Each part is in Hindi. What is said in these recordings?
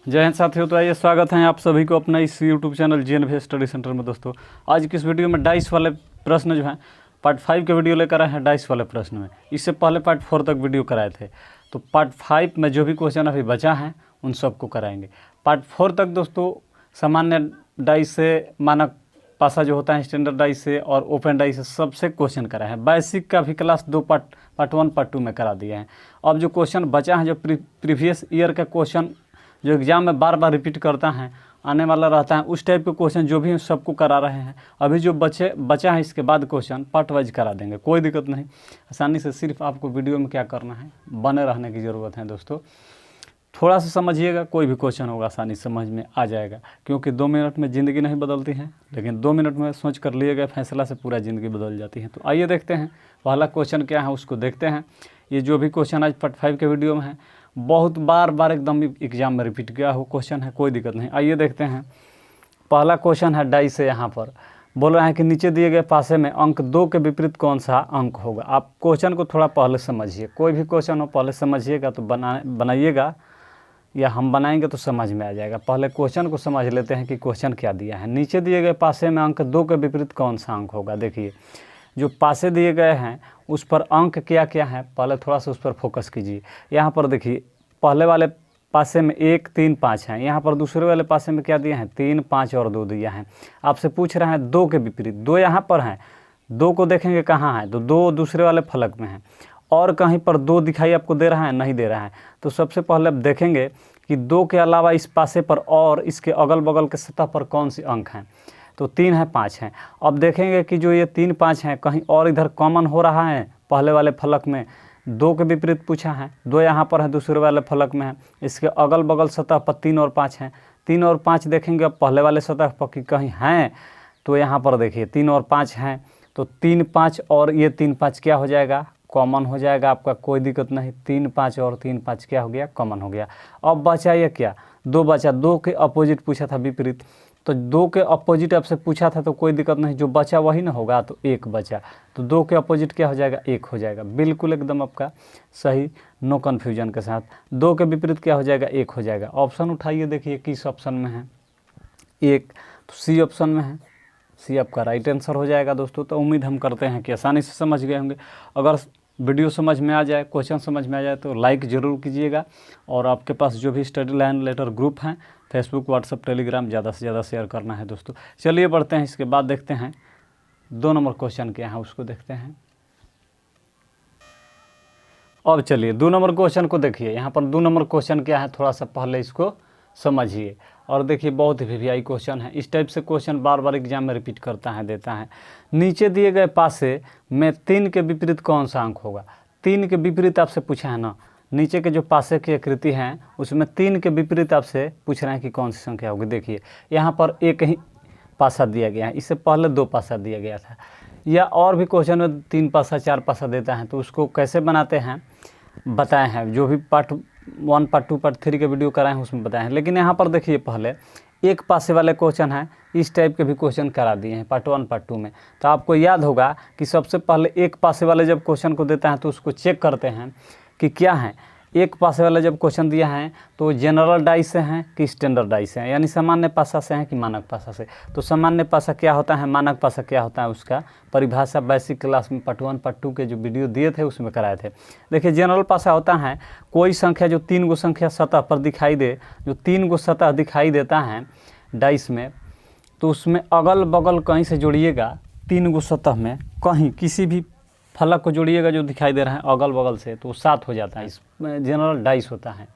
जय हिंद साथियों। तो आइए स्वागत है आप सभी को अपना इस YouTube channel JNV study centre में। दोस्तों आज की इस वीडियो में डाइस वाले प्रश्न जो हैं पार्ट 5 के वीडियो लेकर आए हैं डाइस वाले प्रश्न में। इससे पहले पार्ट 4 तक वीडियो कराए थे, तो पार्ट 5 में जो भी क्वेश्चन अभी बचा है उन सबको कराएंगे। पार्ट 4 तक दोस्तों सामान्य डाइस से, मानक पासा जो होता है स्टैंडर्ड डाइस से और ओपन डाइस से सबसे क्वेश्चन कराए हैं। बेसिक का भी क्लास 2 पार्ट 1 पार्ट 2 में करा दिए हैं। अब जो क्वेश्चन बचा है, जो प्रीवियस ईयर का क्वेश्चन जो एग्ज़ाम में बार बार रिपीट करता है, आने वाला रहता है, उस टाइप के क्वेश्चन जो भी सबको करा रहे हैं। अभी जो बचा है इसके बाद क्वेश्चन पार्ट वाइज करा देंगे, कोई दिक्कत नहीं। आसानी से सिर्फ आपको वीडियो में क्या करना है, बने रहने की ज़रूरत है। दोस्तों थोड़ा सा समझिएगा, कोई भी क्वेश्चन होगा आसानी समझ में आ जाएगा, क्योंकि 2 मिनट में ज़िंदगी नहीं बदलती है, लेकिन 2 मिनट में सोच कर लिए गए फैसला से पूरा ज़िंदगी बदल जाती है। तो आइए देखते हैं पहला क्वेश्चन क्या है, उसको देखते हैं। ये जो भी क्वेश्चन आज पार्ट 5 के वीडियो में है, बहुत बार एकदम एग्जाम में रिपीट किया हो क्वेश्चन है, कोई दिक्कत नहीं। आइए देखते हैं। पहला क्वेश्चन है डाइस से। यहाँ पर बोल रहे हैं कि नीचे दिए गए पासे में अंक 2 के विपरीत कौन सा अंक होगा। आप क्वेश्चन को थोड़ा पहले समझिए, कोई भी क्वेश्चन हो पहले समझिएगा तो बनाइएगा, या हम बनाएंगे तो समझ में आ जाएगा। पहले क्वेश्चन को समझ लेते हैं कि क्वेश्चन क्या दिया है। नीचे दिए गए पासे में अंक 2 के विपरीत कौन सा अंक होगा। देखिए जो पासे दिए गए हैं उस पर अंक क्या क्या है, पहले थोड़ा सा उस पर फोकस कीजिए। यहाँ पर देखिए पहले वाले पासे में 1 3 5 हैं, यहाँ पर दूसरे वाले पासे में क्या दिया है 3 5 और 2 दिया है। आपसे पूछ रहे हैं 2 के विपरीत, 2 यहाँ पर हैं, 2 को देखेंगे कहाँ है, तो 2 दूसरे वाले फलक में है, और कहीं पर 2 दिखाई आपको दे रहा है, नहीं दे रहा है। तो सबसे पहले आप देखेंगे कि 2 के अलावा इस पासे पर और इसके अगल बगल के सतह पर कौन सी अंक हैं, तो 3 है 5 हैं। अब देखेंगे कि जो ये 3 5 हैं कहीं और इधर कॉमन हो रहा है, पहले वाले फलक में 2 के विपरीत पूछा है, 2 यहाँ पर है दूसरे वाले फलक में है, इसके अगल बगल सतह पर 3 और 5 हैं। 3 और 5 देखेंगे अब पहले वाले सतह पर कि कहीं हैं, तो यहाँ पर देखिए 3 और 5 हैं, तो 3 5 और ये 3 5 क्या हो जाएगा, कॉमन हो जाएगा आपका, कोई दिक्कत नहीं। 3 5 और 3 5 क्या हो गया, कॉमन हो गया। अब बचा ये क्या, 2 बचा, 2 के अपोजिट पूछा था विपरीत, तो 2 के अपोजिट आपसे पूछा था तो कोई दिक्कत नहीं, जो बचा वही ना होगा, तो 1 बचा, तो 2 के अपोजिट क्या हो जाएगा, 1 हो जाएगा। बिल्कुल एकदम आपका सही, नो कन्फ्यूजन के साथ। 2 के विपरीत क्या हो जाएगा, 1 हो जाएगा। ऑप्शन उठाइए, देखिए किस ऑप्शन में है 1, तो सी ऑप्शन में है। सी आपका राइट आंसर हो जाएगा। दोस्तों तो उम्मीद हम करते हैं कि आसानी से समझ गए होंगे। अगर वीडियो समझ में आ जाए, क्वेश्चन समझ में आ जाए तो लाइक ज़रूर कीजिएगा, और आपके पास जो भी स्टडी लाइन लेटर ग्रुप हैं फेसबुक व्हाट्सएप टेलीग्राम, ज़्यादा से ज़्यादा शेयर करना है। दोस्तों चलिए बढ़ते हैं, इसके बाद देखते हैं 2 नंबर क्वेश्चन क्या है, उसको देखते हैं। अब चलिए 2 नंबर क्वेश्चन को देखिए। यहाँ पर 2 नंबर क्वेश्चन क्या है, थोड़ा सा पहले इसको समझिए और देखिए, बहुत ही VVI क्वेश्चन है। इस टाइप से क्वेश्चन बार बार एग्जाम में रिपीट करता है, देता है। नीचे दिए गए पासे में 3 के विपरीत कौन सा अंक होगा। 3 के विपरीत आपसे पूछा है ना, नीचे के जो पासे की आकृति हैं उसमें 3 के विपरीत आपसे पूछ रहे हैं कि कौन सी संख्या होगी। देखिए यहाँ पर एक ही पासा दिया गया है, इससे पहले 2 पासा दिया गया था, या और भी क्वेश्चन में 3 पासा 4 पासा देता है, तो उसको कैसे बनाते हैं बताए हैं। जो भी पार्ट 1 पार्ट 2 पार्ट 3 के वीडियो कराए हैं उसमें बताए हैं। लेकिन यहाँ पर देखिए पहले एक पासे वाले क्वेश्चन है, इस टाइप के भी क्वेश्चन करा दिए हैं पार्ट 1 पार्ट 2 में। तो आपको याद होगा कि सबसे पहले एक पासे वाले जब क्वेश्चन को देता है तो उसको चेक करते हैं कि क्या है। एक पासे वाला जब क्वेश्चन दिया है तो जनरल डाइस से हैं कि स्टैंडर्ड डाइस से हैं, यानी सामान्य पासा से हैं कि मानक पासा से। तो सामान्य पासा क्या होता है, मानक पासा क्या होता है, उसका परिभाषा बेसिक क्लास में पार्ट 1 पार्ट 2 के जो वीडियो दिए थे उसमें कराए थे। देखिए जनरल पासा होता है कोई संख्या जो 3 गो संख्या सतह पर दिखाई दे, जो 3 गो सतह दिखाई देता है डाइस में, तो उसमें अगल बगल कहीं से जोड़िएगा, 3 गो सतह में कहीं किसी भी फलक को जोड़िएगा जो दिखाई दे रहा है अगल बगल से, तो 7 हो जाता है। इसमें जनरल डाइस होता है।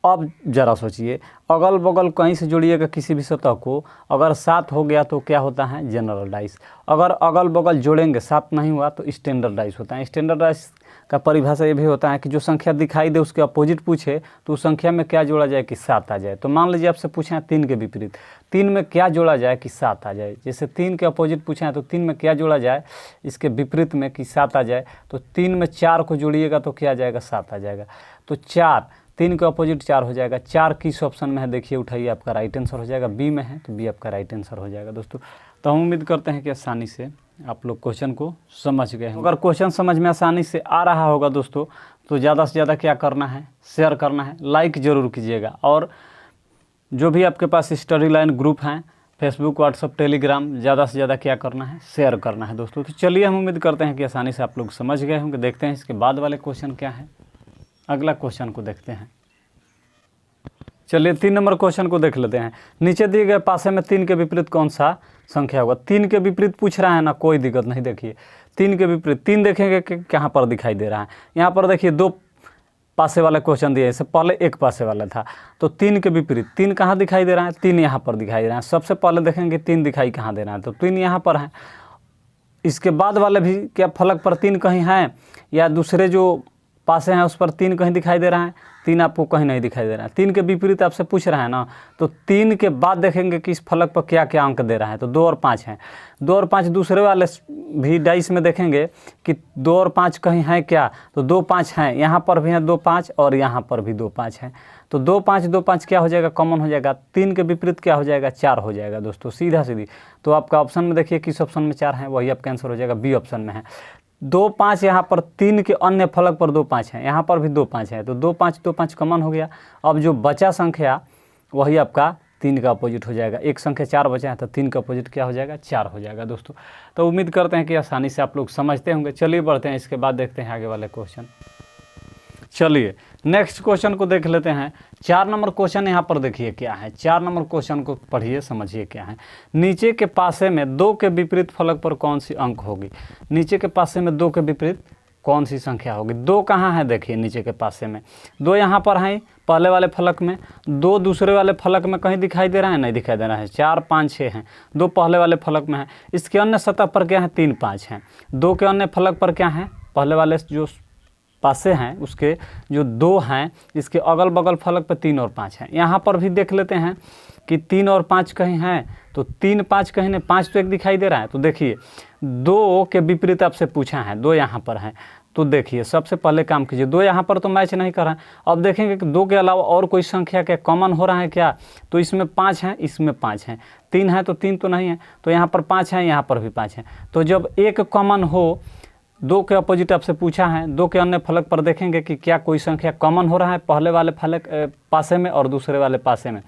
अब ज़रा सोचिए, अगल बगल कहीं से जोड़िएगा किसी भी सतह को, अगर 7 हो गया तो क्या होता है, जनरल डाइस। अगर अगल बगल जोड़ेंगे 7 नहीं हुआ तो स्टैंडर्ड डाइस होता है। स्टैंडर्ड डाइस का परिभाषा ये भी होता है कि जो संख्या दिखाई दे उसके अपोजिट पूछे तो उस संख्या में क्या जोड़ा जाए कि 7 आ जाए। तो मान लीजिए आपसे पूछे हैं 3 के विपरीत, 3 में क्या जोड़ा जाए कि 7 आ जाए। जैसे 3 के अपोजिट पूछे हैं तो 3 में क्या जोड़ा जाए इसके विपरीत में कि 7 आ जाए, तो 3 में 4 को जोड़िएगा तो क्या आ जाएगा, 7 आ जाएगा। तो 4, 3 के अपोजिट 4 हो जाएगा। 4 किस ऑप्शन में है देखिए, उठाइए, आपका राइट आंसर हो जाएगा। बी में है तो बी आपका राइट आंसर हो जाएगा। दोस्तों तो हम उम्मीद करते हैं कि आसानी से आप लोग क्वेश्चन को समझ गए हैं। अगर क्वेश्चन समझ में आसानी से आ रहा होगा दोस्तों तो ज़्यादा से ज़्यादा क्या करना है, शेयर करना है, लाइक ज़रूर कीजिएगा। और जो भी आपके पास स्टडी लाइन ग्रुप हैं, फेसबुक, व्हाट्सअप, टेलीग्राम, ज़्यादा से ज़्यादा क्या करना है, शेयर करना है दोस्तों। तो चलिए हम उम्मीद करते हैं कि आसानी से आप लोग समझ गए होंगे। देखते हैं इसके बाद वाले क्वेश्चन क्या है। अगला क्वेश्चन को देखते हैं। चलिए 3 नंबर क्वेश्चन को देख लेते हैं। नीचे दिए गए पासे में 3 के विपरीत कौन सा संख्या होगा। 3 के विपरीत पूछ रहा है ना, कोई दिक्कत नहीं। देखिए 3 के विपरीत 3 देखेंगे कि कहाँ पर दिखाई दे रहा है। यहाँ पर देखिए 2 पासे वाला क्वेश्चन दिया है, इससे पहले 1 पासे वाला था। तो 3 के विपरीत 3 कहाँ दिखाई दे रहा है, 3 यहाँ पर दिखाई दे रहा है। सबसे पहले देखेंगे 3 दिखाई कहाँ दे रहा है, तो 3 यहाँ पर है। इसके बाद वाले भी क्या फलक पर 3 कहीं है, या दूसरे जो पासे हैं उस पर 3 कहीं दिखाई दे रहा है, 3 आपको कहीं नहीं दिखाई दे रहा है। 3 के विपरीत आपसे पूछ रहा है ना, तो 3 के बाद देखेंगे कि इस फलक पर क्या क्या अंक दे रहा है। तो 2 और 5 हैं। 2 और 5 दूसरे वाले भी डाइस में देखेंगे कि 2 और 5 कहीं है क्या, तो 2 5 हैं। यहाँ पर भी हैं 2 5 और यहाँ पर भी 2 5 हैं। तो 2 5 क्या हो जाएगा, कॉमन हो जाएगा। 3 के विपरीत क्या हो जाएगा, 4 हो जाएगा दोस्तों, सीधा सीधी। तो आपका ऑप्शन में देखिए किस ऑप्शन में 4 है, वही आपका आंसर हो जाएगा, बी ऑप्शन में है। 2 5 यहाँ पर 3 के अन्य फलक पर 2 5 हैं, यहाँ पर भी 2 5 है। तो 2 5 कॉमन हो गया। अब जो बचा संख्या वही आपका 3 का अपोजिट हो जाएगा। एक संख्या 4 बचा है, तो 3 का अपोजिट क्या हो जाएगा, 4 हो जाएगा दोस्तों। तो उम्मीद करते हैं कि आसानी से आप लोग समझते होंगे। चलिए बढ़ते हैं, इसके बाद देखते हैं आगे वाले क्वेश्चन। चलिए नेक्स्ट क्वेश्चन को देख लेते हैं। 4 नंबर क्वेश्चन यहाँ पर देखिए क्या है। 4 नंबर क्वेश्चन को पढ़िए, समझिए क्या है। नीचे के पासे में 2 के विपरीत फलक पर कौन सी अंक होगी। नीचे के पासे में 2 के विपरीत कौन सी संख्या होगी। 2 कहाँ है, देखिए नीचे के पासे में 2 यहाँ पर है पहले वाले फलक में, 2 दूसरे वाले फलक में कहीं दिखाई दे रहा है, नहीं दिखाई दे रहा है। 4 5 6 हैं, 2 पहले वाले फलक में है। इसके अन्य सतह पर क्या है, 3 5 हैं। 2 के अन्य फलक पर क्या है, पहले वाले जो पासे हैं उसके जो 2 हैं, इसके अगल बगल फलक पर 3 और 5 हैं। यहाँ पर भी देख लेते हैं कि 3 और 5 कहीं हैं, तो 3 5 कहीं नहीं, 5 तो एक दिखाई दे रहा है। तो देखिए 2 के विपरीत आपसे पूछा है, 2 यहाँ पर है। तो देखिए सबसे पहले काम कीजिए, 2 यहाँ पर तो मैच नहीं कर रहा है। अब देखेंगे कि 2 के अलावा और कोई संख्या क्या कॉमन हो रहा है क्या, तो इसमें 5 हैं, इसमें 5 हैं। 3 है तो 3 तो नहीं है, तो यहाँ पर 5 हैं, यहाँ पर भी 5 हैं। तो जब एक कॉमन हो, 2 के अपोजिट आपसे पूछा है, 2 के अन्य फलक पर देखेंगे कि क्या कोई संख्या कॉमन हो रहा है पहले वाले फलक पासे में और दूसरे वाले पासे में।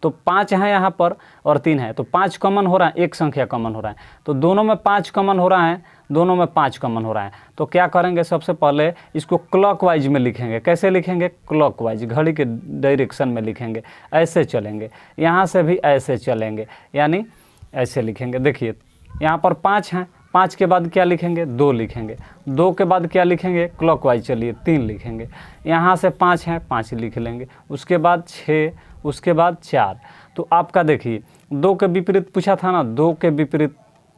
तो 5 है यहाँ पर और 3 है, तो 5 कॉमन हो रहा है, एक संख्या कॉमन हो रहा है। तो दोनों में 5 कॉमन हो रहा है, दोनों में 5 कॉमन हो रहा है। तो क्या करेंगे, सबसे पहले इसको क्लॉकवाइज में लिखेंगे। कैसे लिखेंगे, क्लॉकवाइज, घड़ी के डायरेक्शन में लिखेंगे। ऐसे चलेंगे, यहाँ से भी ऐसे चलेंगे, यानी ऐसे लिखेंगे। देखिए यहाँ पर 5 हैं, 5 के बाद क्या लिखेंगे, 2 लिखेंगे। 2 के बाद क्या लिखेंगे, क्लॉकवाइज चलिए 3 लिखेंगे। यहाँ से 5 हैं, 5 लिख लेंगे। उसके बाद 6, उसके बाद 4। तो आपका देखिए 2 के विपरीत पूछा था ना, 2 के विपरीत,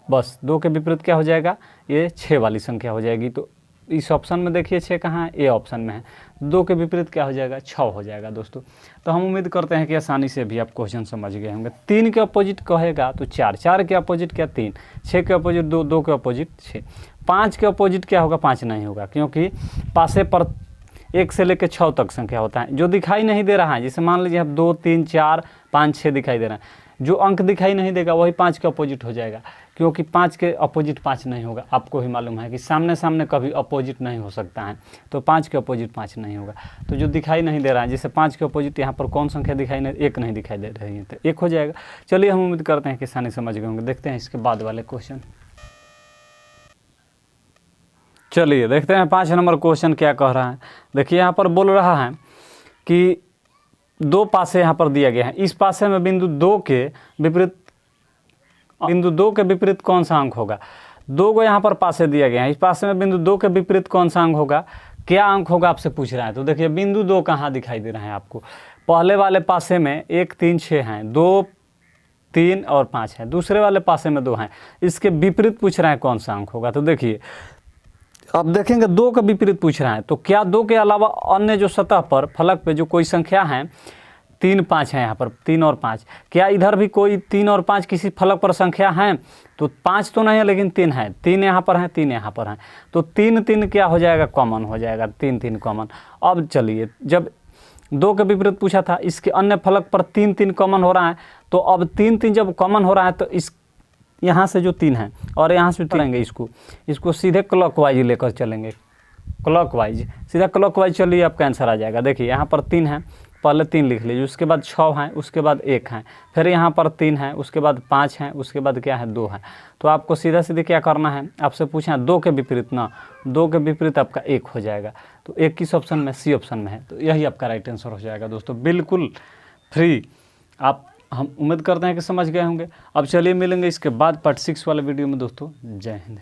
बस 2 के विपरीत क्या हो जाएगा, ये 6 वाली संख्या हो जाएगी। तो इस ऑप्शन में देखिए 6 कहाँ है, ए ऑप्शन में है। 2 के विपरीत क्या हो जाएगा, 6 हो जाएगा दोस्तों। तो हम उम्मीद करते हैं कि आसानी से भी आप क्वेश्चन समझ गए होंगे। 3 के अपोजिट कहेगा तो 4, 4 के अपोजिट क्या 3, 6 के अपोजिट 2, 2 के अपोजिट 6। 5 के अपोजिट क्या होगा, 5 नहीं होगा, क्योंकि पासे पर 1 से लेकर 6 तक संख्या होता है। जो दिखाई नहीं दे रहा है, जैसे मान लीजिए आप 2 3 4 5 6 दिखाई दे रहा है, जो अंक दिखाई नहीं देगा वही 5 के अपोजिट हो जाएगा, क्योंकि 5 के अपोजिट 5 नहीं होगा। आपको ही मालूम है कि सामने सामने कभी अपोजिट नहीं हो सकता है, तो 5 के अपोजिट 5 नहीं होगा। तो जो दिखाई नहीं दे रहा है, जैसे 5 के अपोजिट यहाँ पर कौन संख्या दिखाई नहीं, 1 नहीं दिखाई दे रही है, तो 1 हो जाएगा। चलिए हम उम्मीद करते हैं कि आसानी समझ गए होंगे। देखते हैं इसके बाद वाले क्वेश्चन। चलिए देखते हैं 5 नंबर क्वेश्चन क्या कह रहा है। देखिए यहाँ पर बोल रहा है कि 2 पासे यहाँ पर दिया गया है। इस पासे में बिंदु 2 के विपरीत कौन सा अंक होगा। 2 को यहाँ पर पासे दिया गया है, इस पासे में बिंदु 2 के विपरीत कौन सा अंक होगा, क्या अंक होगा आपसे पूछ रहा है। तो देखिए बिंदु 2 कहाँ दिखाई दे रहा है आपको, पहले वाले पासे में 1 3 6 हैं, 2 3 और 5 है। दूसरे वाले पासे में 2 हैं, इसके विपरीत पूछ रहा है कौन सा अंक होगा। तो देखिए अब देखेंगे 2 का विपरीत पूछ रहा है, तो क्या 2 के अलावा अन्य जो सतह पर फलक पे जो कोई संख्या है, 3 5 है यहाँ पर, 3 और 5, क्या इधर भी कोई 3 और 5 किसी फलक पर संख्या है। तो 5 तो नहीं है लेकिन 3 है, 3 यहाँ पर है, 3 यहाँ पर है। तो 3 3 क्या हो जाएगा, कॉमन हो जाएगा, 3 3 कॉमन। अब चलिए जब 2 के विपरीत पूछा था, इसके अन्य फलक पर 3 3 कॉमन हो रहा है। तो अब 3 3 जब कॉमन हो रहा है, तो इस यहाँ से जो 3 है और यहाँ से चलेंगे, इसको सीधे क्लॉकवाइज लेकर चलेंगे। क्लॉकवाइज, सीधा क्लॉकवाइज चलिए आपका आंसर आ जाएगा। देखिए यहाँ पर 3 है, पहले 3 लिख लीजिए, उसके बाद 6 हैं, उसके बाद 1 है, फिर यहाँ पर 3 है, उसके बाद 5 हैं, उसके बाद क्या है 2 है। तो आपको सीधा सीधे क्या करना है, आपसे पूछा 2 के विपरीत ना, 2 के विपरीत आपका 1 हो जाएगा। तो 1 किस ऑप्शन में, सी ऑप्शन में है। तो यही आपका राइट आंसर हो जाएगा दोस्तों, बिल्कुल फ्री। आप हम उम्मीद करते हैं कि समझ गए होंगे। अब चलिए मिलेंगे इसके बाद पार्ट 6 वाले वीडियो में दोस्तों। जय हिंद।